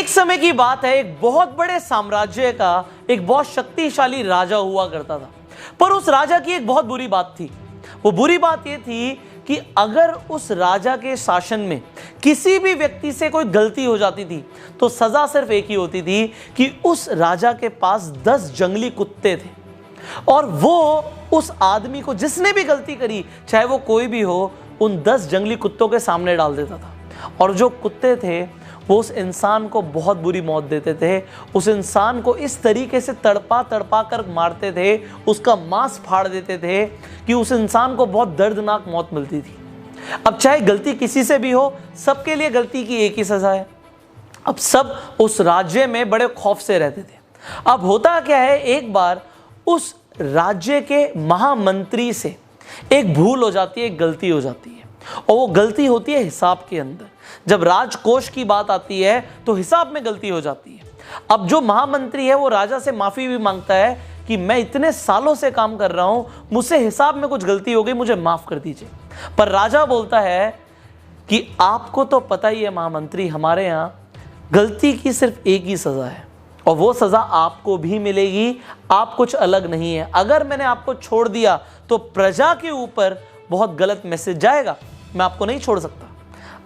एक समय की बात है, एक बहुत बड़े साम्राज्य का एक बहुत शक्तिशाली राजा हुआ करता था। पर उस राजा की एक बहुत बुरी बात थी। वो बुरी बात ये थी कि अगर उस राजा के शासन में किसी भी व्यक्ति से कोई गलती हो जाती थी तो सजा सिर्फ एक ही होती थी कि उस राजा के पास 10 जंगली कुत्ते थे और वो उस आदमी को जिसने भी गलती करी, चाहे वो कोई भी हो, उन 10 जंगली कुत्तों के सामने डाल देता था। और जो कुत्ते थे वो उस इंसान को बहुत बुरी मौत देते थे। उस इंसान को इस तरीके से तड़पा तड़पा कर मारते थे, उसका मांस फाड़ देते थे कि उस इंसान को बहुत दर्दनाक मौत मिलती थी। अब चाहे गलती किसी से भी हो, सबके लिए गलती की एक ही सजा है। अब सब उस राज्य में बड़े खौफ से रहते थे। अब होता क्या है, एक बार उस राज्य के महामंत्री से एक भूल हो जाती है, एक गलती हो जाती है, और वो गलती होती है हिसाब के अंदर। जब राजकोष की बात आती है तो हिसाब में गलती हो जाती है। अब जो महामंत्री है वो राजा से माफी भी मांगता है कि मैं इतने सालों से काम कर रहा हूं, मुझसे हिसाब में कुछ गलती हो गई, मुझे माफ कर दीजिए। पर राजा बोलता है कि आपको तो पता ही है महामंत्री, हमारे यहां गलती की सिर्फ एक ही सजा है और वो सजा आपको भी मिलेगी, आप कुछ अलग नहीं है। अगर मैंने आपको छोड़ दिया तो प्रजा के ऊपर बहुत गलत मैसेज जाएगा, मैं आपको नहीं छोड़ सकता।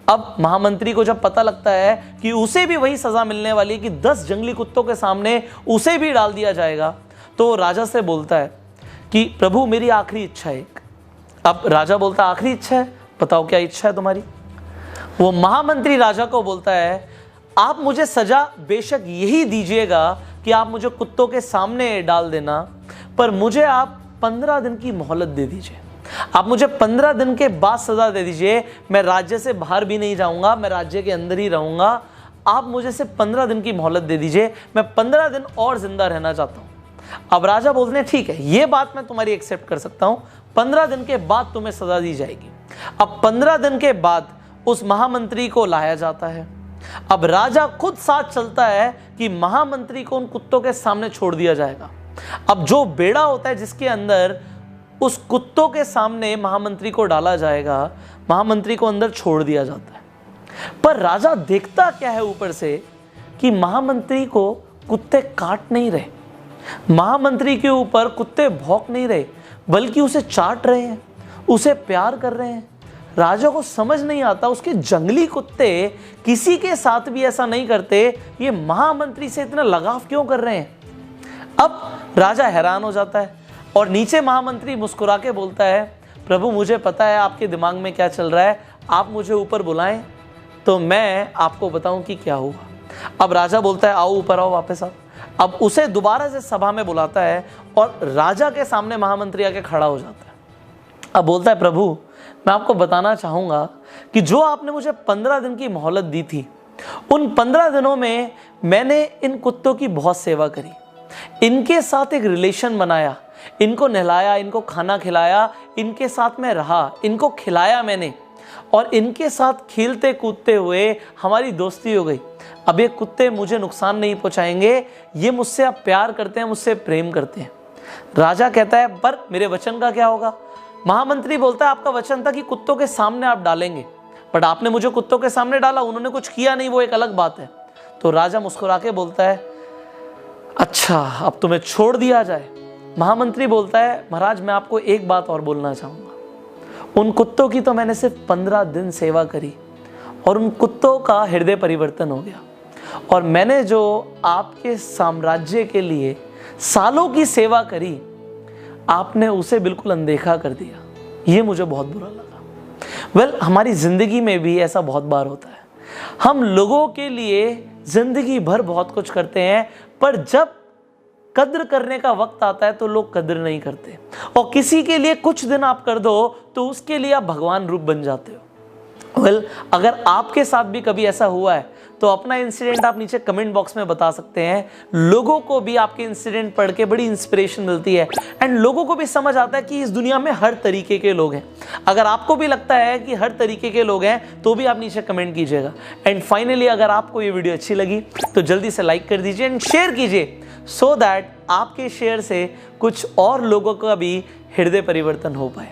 अब महामंत्री को जब पता लगता है कि उसे भी वही सजा मिलने वाली है कि 10 जंगली कुत्तों के सामने उसे भी डाल दिया जाएगा, तो राजा से बोलता है कि प्रभु मेरी आखिरी इच्छा है एक। अब राजा बोलता है आखिरी इच्छा है, बताओ क्या इच्छा है तुम्हारी। वो महामंत्री राजा को बोलता है आप मुझे सजा बेशक यही दीजिएगा कि आप मुझे कुत्तों के सामने डाल देना, पर मुझे आप 15 दिन की मोहलत दे दीजिए। आप मुझे 15 दिन के बाद सजा दे दीजिए। मैं राज्य से बाहर भी नहीं जाऊंगा, मैं राज्य के अंदर ही रहूंगा। आप मुझे सिर्फ 15 दिन की मोहलत दे दीजिए, मैं 15 दिन और जिंदा रहना चाहता हूं। अब राजा बोलते हैं ठीक है, ये बात मैं तुम्हारी एक्सेप्ट कर सकता हूं, 15 दिन के बाद तुम्हें सजा दी जाएगी। अब 15 दिन के बाद उस महामंत्री को लाया जाता है। अब राजा खुद साथ चलता है कि महामंत्री को उन कुत्तों के सामने छोड़ दिया जाएगा। अब जो बेड़ा होता है जिसके अंदर उस कुत्तों के सामने महामंत्री को डाला जाएगा, महामंत्री को अंदर छोड़ दिया जाता है। पर राजा देखता क्या है ऊपर से कि महामंत्री को कुत्ते काट नहीं रहे, महामंत्री के ऊपर कुत्ते भौंक नहीं रहे, बल्कि उसे चाट रहे हैं, उसे प्यार कर रहे हैं। राजा को समझ नहीं आता उसके जंगली कुत्ते किसी के साथ भी ऐसा नहीं करते, ये महामंत्री से इतना लगाव क्यों कर रहे हैं। अब राजा हैरान हो जाता है और नीचे महामंत्री मुस्कुरा के बोलता है प्रभु मुझे पता है आपके दिमाग में क्या चल रहा है, आप मुझे ऊपर बुलाएं तो मैं आपको बताऊं कि क्या हुआ। अब राजा बोलता है आओ ऊपर आओ, वापस आओ। अब उसे दोबारा से सभा में बुलाता है और राजा के सामने महामंत्री आके खड़ा हो जाता है। अब बोलता है प्रभु मैं आपको बताना चाहूंगा कि जो आपने मुझे 15 दिन की मोहलत दी थी, उन 15 दिनों में मैंने इन कुत्तों की बहुत सेवा करी, इनके साथ एक रिलेशन बनाया, इनको नहलाया, इनको खाना खिलाया, इनके साथ में रहा, इनको खिलाया मैंने और इनके साथ खेलते कूदते हुए हमारी दोस्ती हो गई। अब ये कुत्ते मुझे नुकसान नहीं पहुंचाएंगे, ये मुझसे अब प्यार करते हैं, मुझसे प्रेम करते हैं। राजा कहता है पर मेरे वचन का क्या होगा। महामंत्री बोलता है आपका वचन था कि कुत्तों के सामने आप डालेंगे, बट आपने मुझे कुत्तों के सामने डाला, उन्होंने कुछ किया नहीं, वो एक अलग बात है। तो राजा मुस्कुरा के बोलता है अच्छा अब तुम्हें छोड़ दिया जाए। महामंत्री बोलता है महाराज मैं आपको एक बात और बोलना चाहूंगा, उन कुत्तों की तो मैंने सिर्फ 15 दिन सेवा करी और उन कुत्तों का हृदय परिवर्तन हो गया, और मैंने जो आपके साम्राज्य के लिए सालों की सेवा करी आपने उसे बिल्कुल अनदेखा कर दिया, ये मुझे बहुत बुरा लगा। हमारी जिंदगी में भी ऐसा बहुत बार होता है, हम लोगों के लिए जिंदगी भर बहुत कुछ करते हैं, पर जब कद्र करने का वक्त आता है तो लोग कद्र नहीं करते, और किसी के लिए कुछ दिन आप कर दो तो उसके लिए आप भगवान रूप बन जाते हो। अगर आपके साथ भी कभी ऐसा हुआ है तो अपना इंसिडेंट आप नीचे कमेंट बॉक्स में बता सकते हैं। लोगों को भी आपके इंसिडेंट पढ़ के बड़ी इंस्पिरेशन मिलती है एंड लोगों को भी समझ आता है कि इस दुनिया में हर तरीके के लोग हैं। अगर आपको भी लगता है कि हर तरीके के लोग हैं तो भी आप नीचे कमेंट कीजिएगा। एंड फाइनली अगर आपको ये वीडियो अच्छी लगी तो जल्दी से लाइक कर दीजिए एंड शेयर कीजिए, सो दैट आपके शेयर से कुछ और लोगों का भी हृदय परिवर्तन हो पाए।